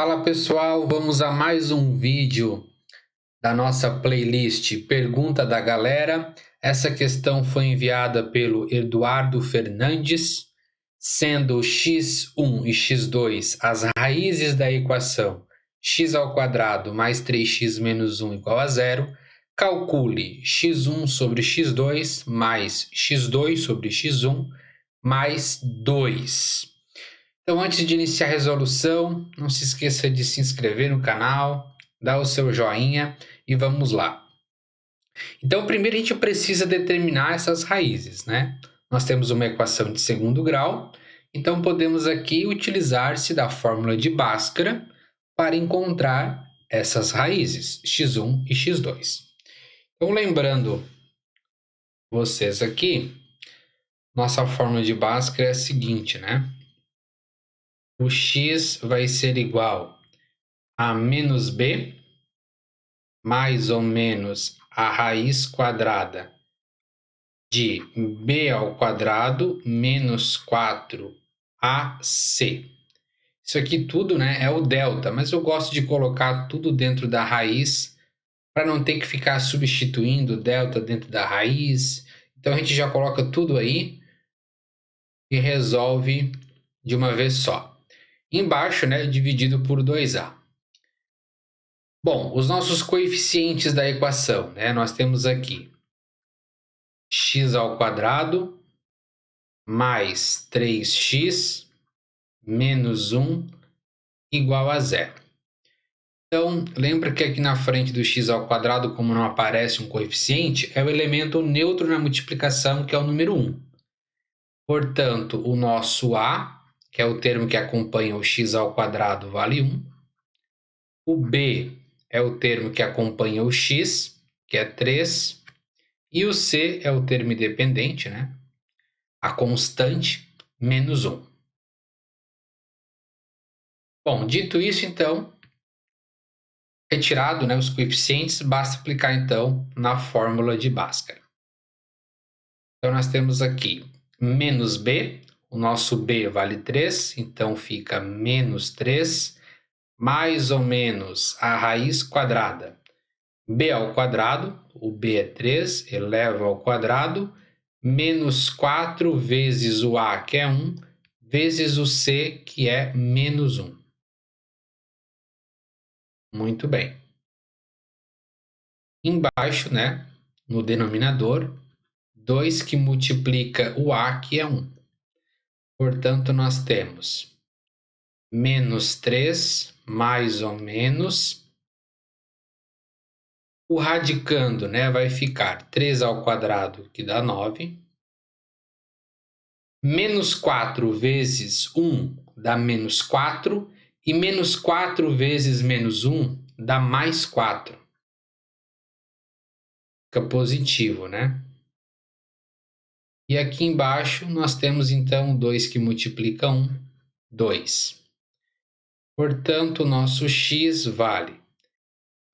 Fala pessoal, vamos a mais um vídeo da nossa playlist Pergunta da Galera. Essa questão foi enviada pelo Eduardo Fernandes, sendo x1 e x2 as raízes da equação x² mais 3x menos 1 igual a zero. Calcule x1 sobre x2 mais x2 sobre x1 mais 2. Então, antes de iniciar a resolução, não se esqueça de se inscrever no canal, dar o seu joinha e vamos lá. Então, primeiro a gente precisa determinar essas raízes, né? Nós temos uma equação de segundo grau, então podemos aqui utilizar-se da fórmula de Bhaskara para encontrar essas raízes, x1 e x2. Então, lembrando vocês aqui, nossa fórmula de Bhaskara é a seguinte, né? O x vai ser igual a menos b, mais ou menos a raiz quadrada de b ao quadrado menos 4ac. Isso aqui tudo, né, é o delta, mas eu gosto de colocar tudo dentro da raiz para não ter que ficar substituindo o delta dentro da raiz. Então a gente já coloca tudo aí e resolve de uma vez só. Embaixo, né, dividido por 2a. Bom, os nossos coeficientes da equação, né? Nós temos aqui x² mais 3x menos 1 igual a zero. Então, lembra que aqui na frente do x², como não aparece um coeficiente, é o elemento neutro na multiplicação, que é o número 1. Portanto, o nosso a, que é o termo que acompanha o x², vale 1. O b é o termo que acompanha o x, que é 3. E o c é o termo independente, né? A constante, menos 1. Bom, dito isso, então, retirado, né, os coeficientes, basta aplicar, então, na fórmula de Bhaskara. Então, nós temos aqui menos b, o nosso b vale 3, então fica menos 3, mais ou menos a raiz quadrada. B ao quadrado, o b é 3, eleva ao quadrado, menos 4 vezes o a, que é 1, vezes o c, que é menos 1. Muito bem. Embaixo, né, no denominador, 2 que multiplica o a, que é 1. Portanto, nós temos menos 3, mais ou menos. O radicando, né, vai ficar 3 ao quadrado, que dá 9. Menos 4 vezes 1 dá menos 4. E menos 4 vezes menos 1 dá mais 4. Fica positivo, né? E aqui embaixo nós temos então 2 que multiplica 1, 2. Portanto, o nosso x vale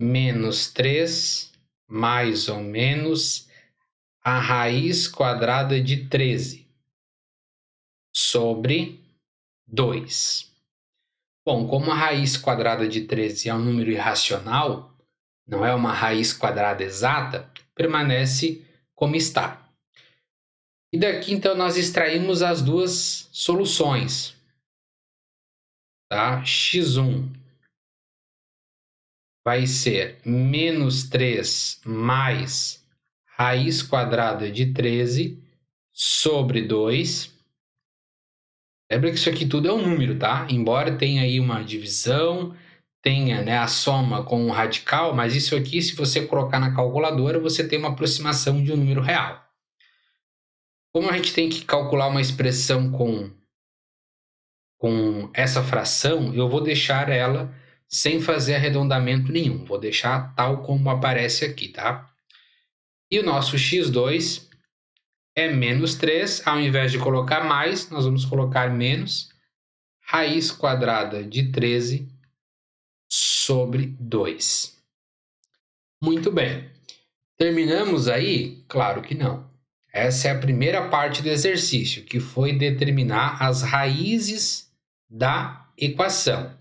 menos 3, mais ou menos a raiz quadrada de 13 sobre 2. Bom, como a raiz quadrada de 13 é um número irracional, não é uma raiz quadrada exata, permanece como está. E daqui, então, nós extraímos as duas soluções. Tá? x1 vai ser menos 3 mais raiz quadrada de 13 sobre 2. Lembra que isso aqui tudo é um número, tá? Embora tenha aí uma divisão, tenha, né, a soma com um radical, mas isso aqui, se você colocar na calculadora, você tem uma aproximação de um número real. Como a gente tem que calcular uma expressão com essa fração, eu vou deixar ela sem fazer arredondamento nenhum. Vou deixar tal como aparece aqui, tá? E o nosso x2 é menos 3. Ao invés de colocar mais, nós vamos colocar menos raiz quadrada de 13 sobre 2. Muito bem. Terminamos aí? Claro que não. Essa é a primeira parte do exercício, que foi determinar as raízes da equação.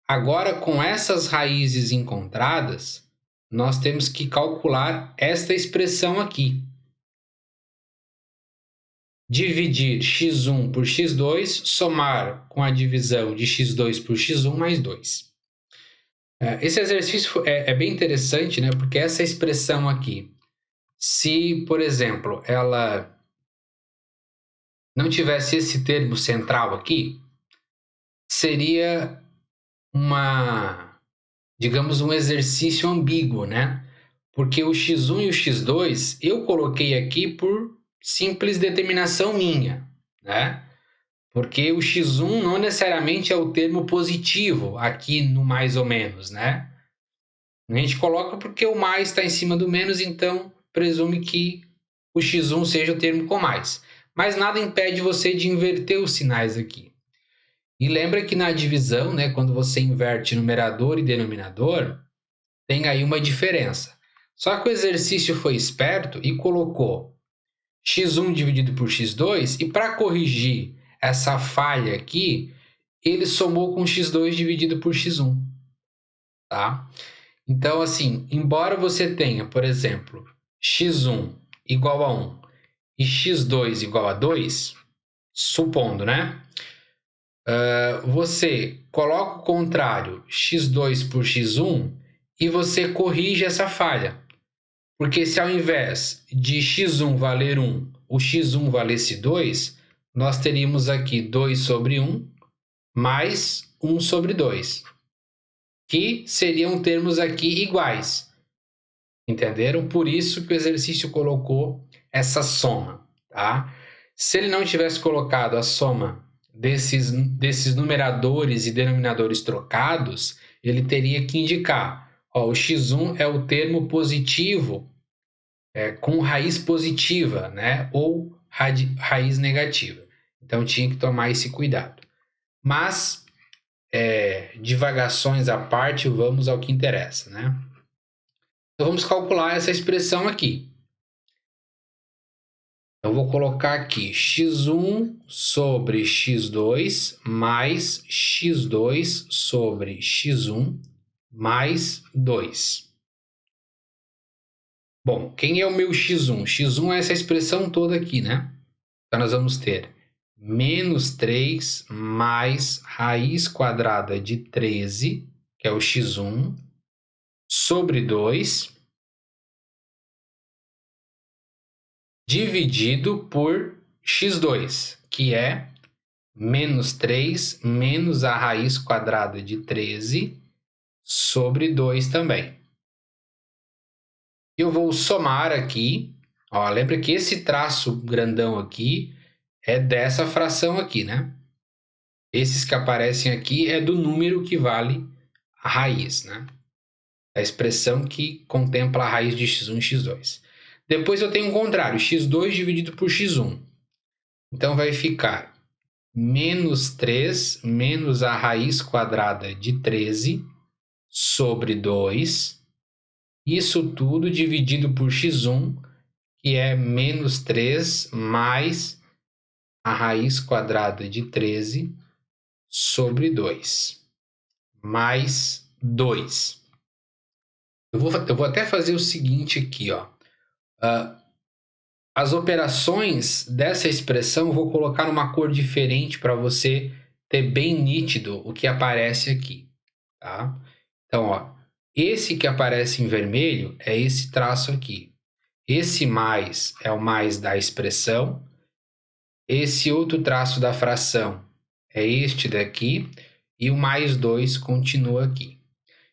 Agora, com essas raízes encontradas, nós temos que calcular esta expressão aqui. Dividir x1 por x2, somar com a divisão de x2 por x1 mais 2. Esse exercício é bem interessante, né? Porque essa expressão aqui, se, por exemplo, ela não tivesse esse termo central aqui, seria digamos, um exercício ambíguo, né? Porque o x1 e o x2 eu coloquei aqui por simples determinação minha, né? Porque o x1 não necessariamente é o termo positivo aqui no mais ou menos, né? A gente coloca porque o mais está em cima do menos, então presume que o x1 seja o termo com mais. Mas nada impede você de inverter os sinais aqui. E lembra que na divisão, né, quando você inverte numerador e denominador, tem aí uma diferença. Só que o exercício foi esperto e colocou x1 dividido por x2, e para corrigir essa falha aqui, ele somou com x2 dividido por x1. Tá? Então, assim, embora você tenha, por exemplo, x1 igual a 1 e x2 igual a 2, supondo, né? Você coloca o contrário, x2 por x1, e você corrige essa falha. Porque se ao invés de x1 valer 1, o x1 valesse 2, nós teríamos aqui 2 sobre 1 mais 1 sobre 2, que seriam termos aqui iguais. Entenderam? Por isso que o exercício colocou essa soma. Tá? Se ele não tivesse colocado a soma desses numeradores e denominadores trocados, ele teria que indicar, ó, o x1 é o termo positivo com raiz positiva, né? Ou raiz negativa. Então tinha que tomar esse cuidado. Mas, divagações à parte, vamos ao que interessa, né? Então vamos calcular essa expressão aqui. Eu vou colocar aqui x1 sobre x2 mais x2 sobre x1 mais 2. Bom, quem é o meu x1? x1 é essa expressão toda aqui, né? Então nós vamos ter menos 3 mais raiz quadrada de 13, que é o x1, sobre 2, dividido por x2, que é menos 3 menos a raiz quadrada de 13 sobre 2 também. Eu vou somar aqui, ó, lembra que esse traço grandão aqui é dessa fração aqui, né? Esses que aparecem aqui é do número que vale a raiz, né? A expressão que contempla a raiz de x1 e x2. Depois eu tenho o contrário, x2 dividido por x1. Então vai ficar menos 3 menos a raiz quadrada de 13 sobre 2. Isso tudo dividido por x1, que é menos 3 mais a raiz quadrada de 13 sobre 2. Mais 2. Eu vou até fazer o seguinte aqui, ó. As operações dessa expressão eu vou colocar numa cor diferente para você ter bem nítido o que aparece aqui, tá? Então, ó, esse que aparece em vermelho é esse traço aqui. Esse mais é o mais da expressão. Esse outro traço da fração é este daqui. E o mais 2 continua aqui.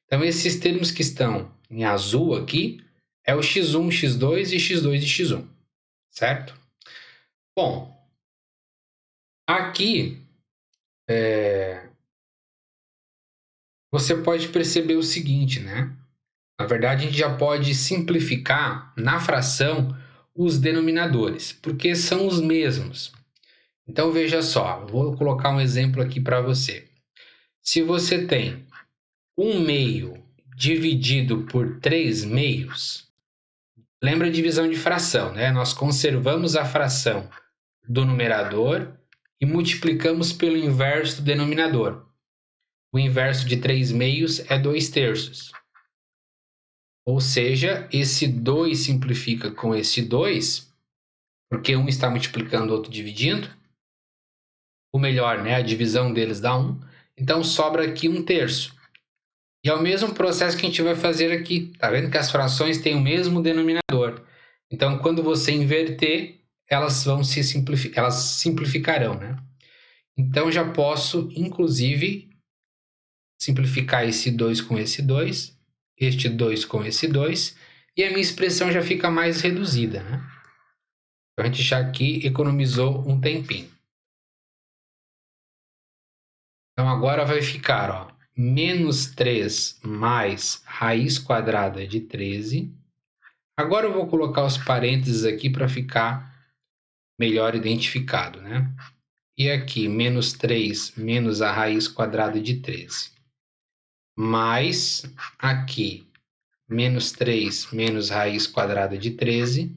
Então, esses termos que estão em azul aqui é o x1, x2 e x2 e x1, certo? Bom, aqui você pode perceber o seguinte, né? Na verdade, a gente já pode simplificar na fração os denominadores, porque são os mesmos. Então, veja só, vou colocar um exemplo aqui para você. Se você tem 1/2 dividido por 3/2, lembra a divisão de fração, né? Nós conservamos a fração do numerador e multiplicamos pelo inverso do denominador. O inverso de 3 meios é 2 terços. Ou seja, esse 2 simplifica com esse 2, porque um está multiplicando, o outro dividindo. O melhor, né? A divisão deles dá 1. Então, sobra aqui 1 terço. E é o mesmo processo que a gente vai fazer aqui. Tá vendo que as frações têm o mesmo denominador. Então, quando você inverter, elas simplificarão, né? Então, já posso, inclusive, simplificar esse 2 com esse 2, este 2 com esse 2, e a minha expressão já fica mais reduzida, né? Então, a gente já aqui economizou um tempinho. Então, agora vai ficar, ó, menos 3 mais raiz quadrada de 13. Agora eu vou colocar os parênteses aqui para ficar melhor identificado, né? E aqui, menos 3 menos a raiz quadrada de 13. Mais aqui, menos 3 menos raiz quadrada de 13.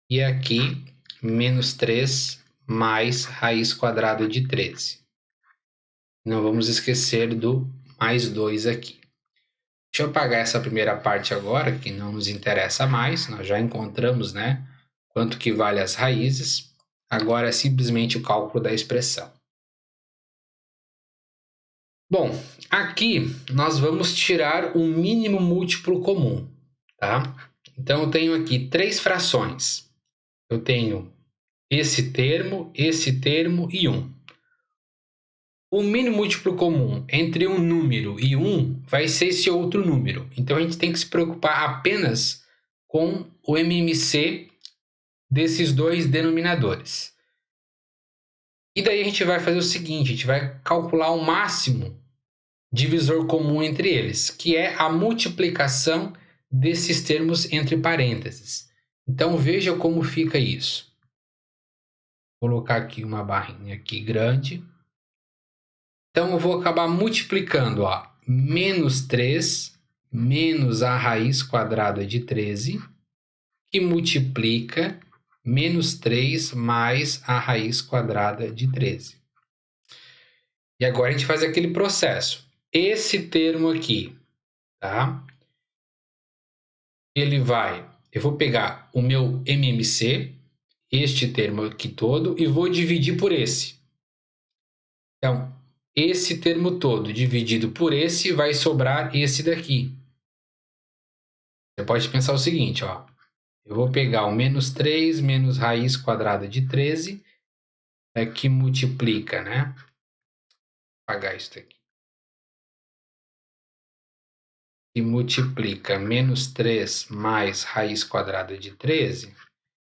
E aqui, menos 3 mais raiz quadrada de 13. Não vamos esquecer do mais 2 aqui. Deixa eu apagar essa primeira parte agora, que não nos interessa mais. Nós já encontramos, né, quanto que vale as raízes. Agora é simplesmente o cálculo da expressão. Bom, aqui nós vamos tirar o mínimo múltiplo comum, tá? Então, eu tenho aqui 3 frações. Eu tenho esse termo e 1. O mínimo múltiplo comum entre um número e 1 vai ser esse outro número. Então, a gente tem que se preocupar apenas com o MMC desses dois denominadores. E daí a gente vai fazer o seguinte, a gente vai calcular o máximo divisor comum entre eles, que é a multiplicação desses termos entre parênteses. Então, veja como fica isso. Vou colocar aqui uma barrinha aqui grande. Então, eu vou acabar multiplicando, ó, menos 3 menos a raiz quadrada de 13, que multiplica menos 3 mais a raiz quadrada de 13. E agora a gente faz aquele processo. Esse termo aqui, tá? Eu vou pegar o meu MMC, este termo aqui todo, e vou dividir por esse. Então, esse termo todo dividido por esse vai sobrar esse daqui. Você pode pensar o seguinte, ó. Eu vou pegar o menos 3 menos raiz quadrada de 13, que multiplica, né? Vou apagar isso daqui. Que multiplica menos 3 mais raiz quadrada de 13.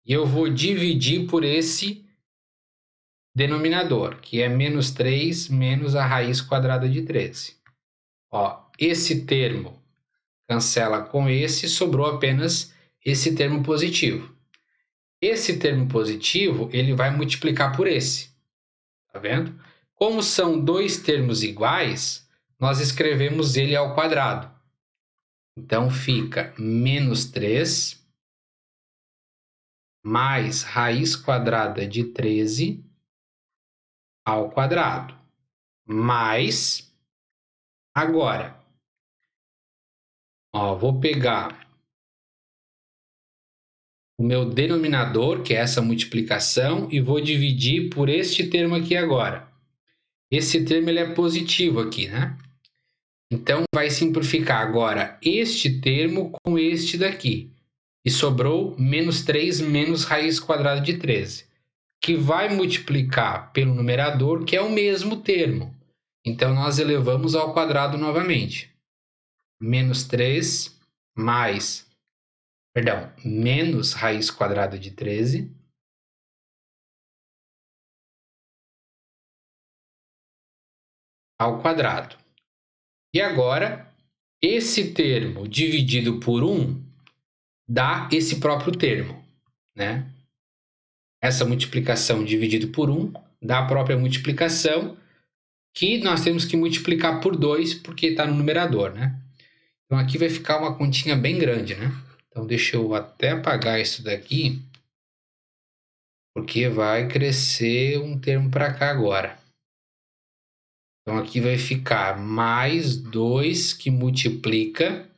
E eu vou dividir por esse denominador, que é menos 3 menos a raiz quadrada de 13. Ó, esse termo cancela com esse, sobrou apenas esse termo positivo. Esse termo positivo, ele vai multiplicar por esse. Tá vendo? Como são dois termos iguais, nós escrevemos ele ao quadrado. Então, fica menos 3 mais raiz quadrada de 13 ao quadrado. Mais, agora, ó, vou pegar o meu denominador, que é essa multiplicação, e vou dividir por este termo aqui agora. Esse termo ele é positivo aqui, né? Então, vai simplificar agora este termo com este daqui. E sobrou menos 3 menos raiz quadrada de 13, que vai multiplicar pelo numerador, que é o mesmo termo. Então, nós elevamos ao quadrado novamente. Menos 3 menos raiz quadrada de 13 ao quadrado. E agora, esse termo dividido por 1 dá esse próprio termo, né? Essa multiplicação dividido por 1 dá a própria multiplicação, que nós temos que multiplicar por 2, porque está no numerador, né? Então, aqui vai ficar uma continha bem grande, né? Então, deixa eu até apagar isso daqui, porque vai crescer um termo para cá agora. Então, aqui vai ficar mais 2 que multiplica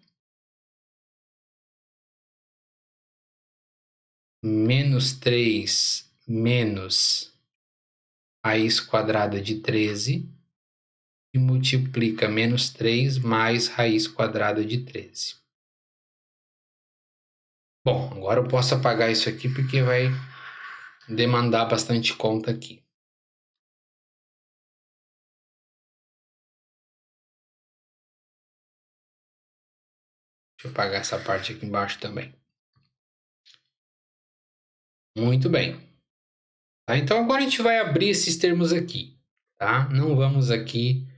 menos 3 menos raiz quadrada de 13, que multiplica menos 3 mais raiz quadrada de 13. Bom, agora eu posso apagar isso aqui porque vai demandar bastante conta aqui. Deixa eu apagar essa parte aqui embaixo também. Muito bem. Tá? Então agora a gente vai abrir esses termos aqui. Tá? Não vamos aqui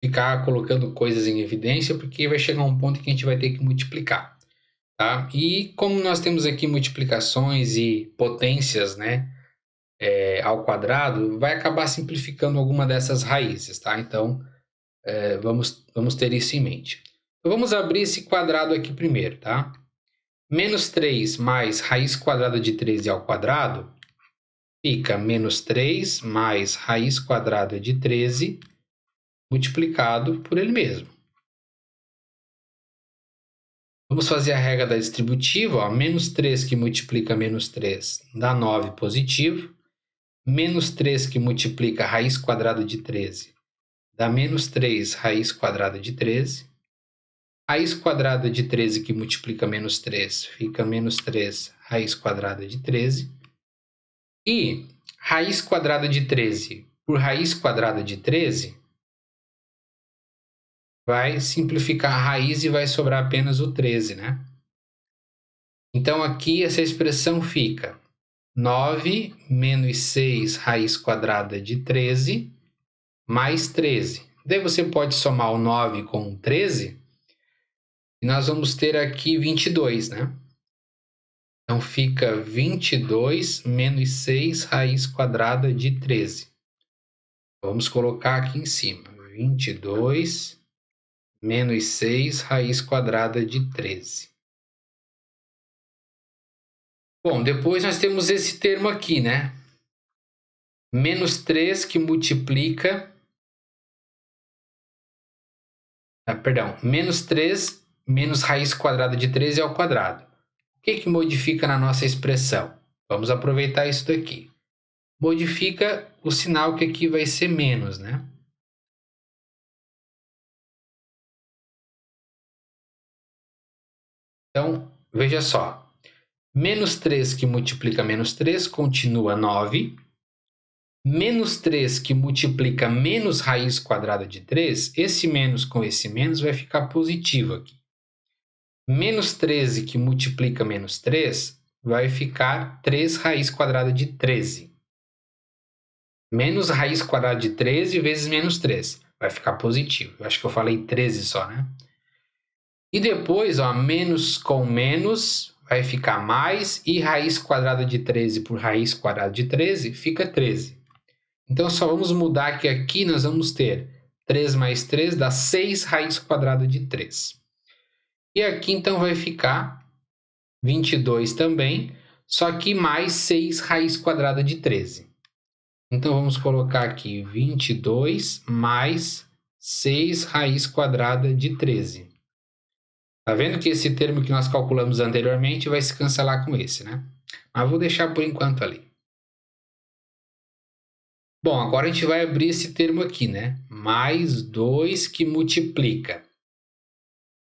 ficar colocando coisas em evidência, porque vai chegar um ponto que a gente vai ter que multiplicar. Tá? E como nós temos aqui multiplicações e potências, né, ao quadrado, vai acabar simplificando alguma dessas raízes. Tá? Então vamos ter isso em mente. Então, vamos abrir esse quadrado aqui primeiro. Tá? Menos 3 mais raiz quadrada de 13 ao quadrado fica menos 3 mais raiz quadrada de 13 multiplicado por ele mesmo. Vamos fazer a regra da distributiva. Ó. Menos 3 que multiplica menos 3 dá 9 positivo. Menos 3 que multiplica raiz quadrada de 13 dá menos 3 raiz quadrada de 13. Raiz quadrada de 13 que multiplica menos 3 fica menos 3 raiz quadrada de 13. E raiz quadrada de 13 por raiz quadrada de 13 vai simplificar a raiz e vai sobrar apenas o 13, né? Então aqui essa expressão fica 9 menos 6 raiz quadrada de 13 mais 13. Daí você pode somar o 9 com o 13 e nós vamos ter aqui 22, né? Então fica 22 menos 6 raiz quadrada de 13. Vamos colocar aqui em cima. 22 menos 6 raiz quadrada de 13. Bom, depois nós temos esse termo aqui, né? Menos 3 que multiplica... menos 3 menos raiz quadrada de 13 ao quadrado. O que modifica na nossa expressão? Vamos aproveitar isso daqui. Modifica o sinal que aqui vai ser menos, né? Então, veja só. Menos 3 que multiplica menos 3 continua 9. Menos 3 que multiplica menos raiz quadrada de 3, esse menos com esse menos vai ficar positivo aqui. Menos 13 que multiplica menos 3 vai ficar 3 raiz quadrada de 13. Menos raiz quadrada de 13 vezes menos 3. Vai ficar positivo. Eu acho que eu falei 13 só, né? E depois, ó, menos com menos vai ficar mais. E raiz quadrada de 13 por raiz quadrada de 13 fica 13. Então, só vamos mudar que aqui nós vamos ter 3 mais 3 dá 6 raiz quadrada de 3. E aqui, então, vai ficar 22 também, só que mais 6 raiz quadrada de 13. Então, vamos colocar aqui 22 mais 6 raiz quadrada de 13. Tá vendo que esse termo que nós calculamos anteriormente vai se cancelar com esse, né? Mas vou deixar por enquanto ali. Bom, agora a gente vai abrir esse termo aqui, né? Mais 2 que multiplica.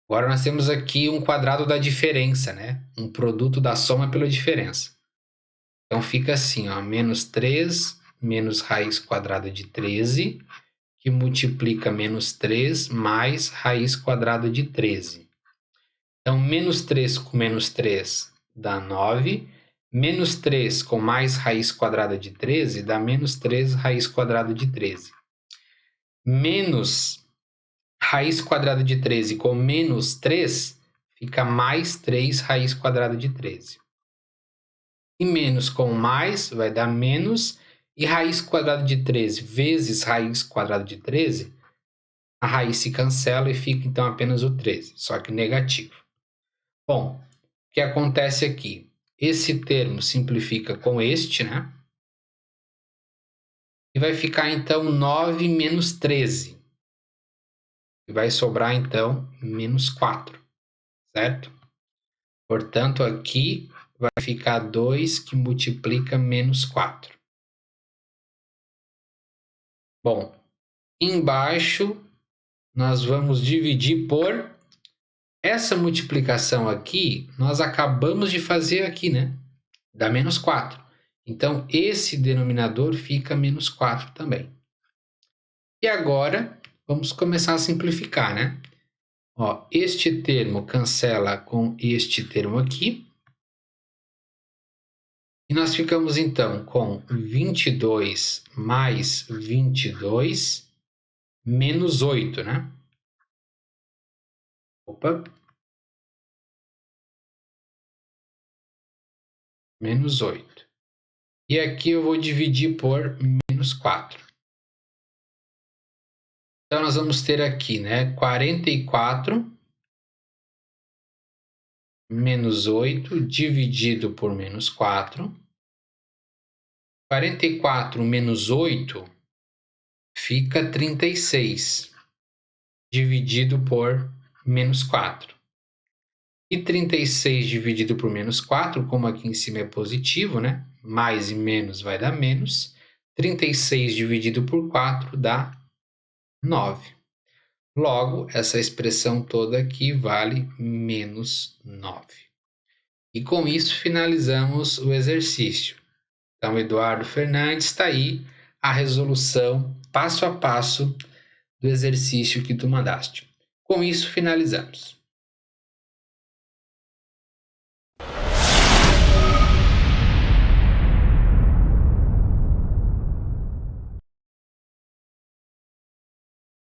Agora nós temos aqui um quadrado da diferença, né? Um produto da soma pela diferença. Então fica assim, ó, menos 3 menos raiz quadrada de 13, que multiplica menos 3 mais raiz quadrada de 13. Então, menos 3 com menos 3 dá 9. Menos 3 com mais raiz quadrada de 13 dá menos 3 raiz quadrada de 13. Menos raiz quadrada de 13 com menos 3 fica mais 3 raiz quadrada de 13. E menos com mais vai dar menos. E raiz quadrada de 13 vezes raiz quadrada de 13, a raiz se cancela e fica então apenas o 13, só que negativo. Bom, o que acontece aqui? Esse termo simplifica com este, né? E vai ficar, então, 9 menos 13. E vai sobrar, então, menos 4, certo? Portanto, aqui vai ficar 2 que multiplica menos 4. Bom, embaixo nós vamos dividir por... Essa multiplicação aqui, nós acabamos de fazer aqui, né? Dá menos 4. Então, esse denominador fica menos 4 também. E agora, vamos começar a simplificar, né? Ó, este termo cancela com este termo aqui. E nós ficamos, então, com 22 mais 22 menos 8, né? Opa. Menos 8. E aqui eu vou dividir por menos 4. Então, nós vamos ter aqui, né? 44 menos 8 dividido por menos 4. 44 menos 8 fica 36, dividido por menos 4. E 36 dividido por menos 4, como aqui em cima é positivo, né? Mais e menos vai dar menos. 36 dividido por 4 dá 9. Logo, essa expressão toda aqui vale menos 9. E com isso finalizamos o exercício. Então, Eduardo Fernandes, está aí a resolução passo a passo do exercício que tu mandaste. Com isso, finalizamos.